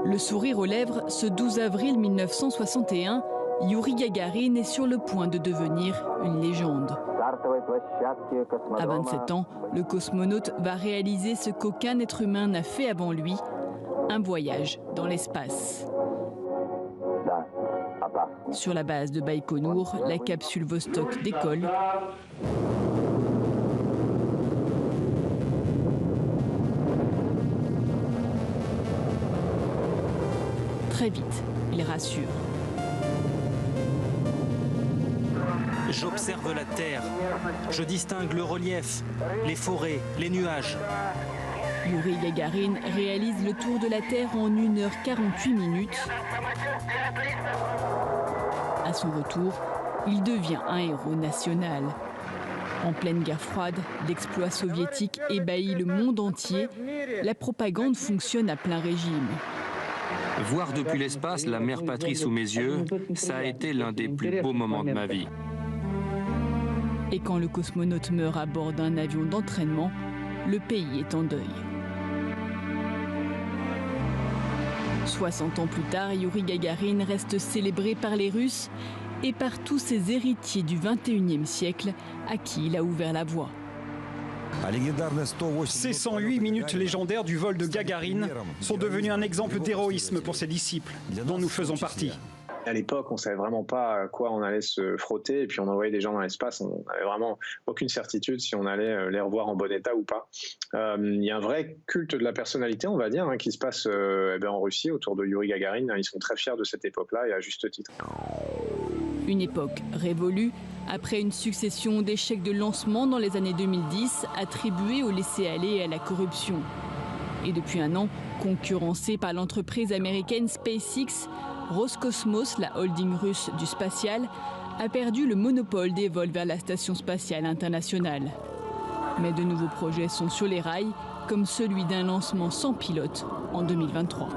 Le sourire aux lèvres, ce 12 avril 1961, Youri Gagarin est sur le point de devenir une légende. À 27 ans, le cosmonaute va réaliser ce qu'aucun être humain n'a fait avant lui, un voyage dans l'espace. Sur la base de Baïkonour, la capsule Vostok décolle. Très vite, il rassure. J'observe la Terre. Je distingue le relief, les forêts, les nuages. Youri Gagarin réalise le tour de la Terre en 1h48. À son retour, il devient un héros national. En pleine guerre froide, l'exploit soviétique ébahit le monde entier. La propagande fonctionne à plein régime. Voir depuis l'espace la mère patrie sous mes yeux, ça a été l'un des plus beaux moments de ma vie. Et quand le cosmonaute meurt à bord d'un avion d'entraînement, le pays est en deuil. 60 ans plus tard, Youri Gagarin reste célébré par les Russes et par tous ces héritiers du XXIe siècle à qui il a ouvert la voie. Ces 108 minutes légendaires du vol de Gagarine sont devenues un exemple d'héroïsme pour ses disciples, dont nous faisons partie. À l'époque, on ne savait vraiment pas à quoi on allait se frotter, et puis on envoyait des gens dans l'espace, on n'avait vraiment aucune certitude si on allait les revoir en bon état ou pas. Il y a un vrai culte de la personnalité, on va dire, qui se passe en Russie autour de Youri Gagarin. Ils sont très fiers de cette époque-là, et à juste titre. Une époque révolue, après une succession d'échecs de lancement dans les années 2010, attribués au laisser-aller et à la corruption. Et depuis un an, concurrencée par l'entreprise américaine SpaceX, Roscosmos, la holding russe du spatial, a perdu le monopole des vols vers la station spatiale internationale. Mais de nouveaux projets sont sur les rails, comme celui d'un lancement sans pilote en 2023.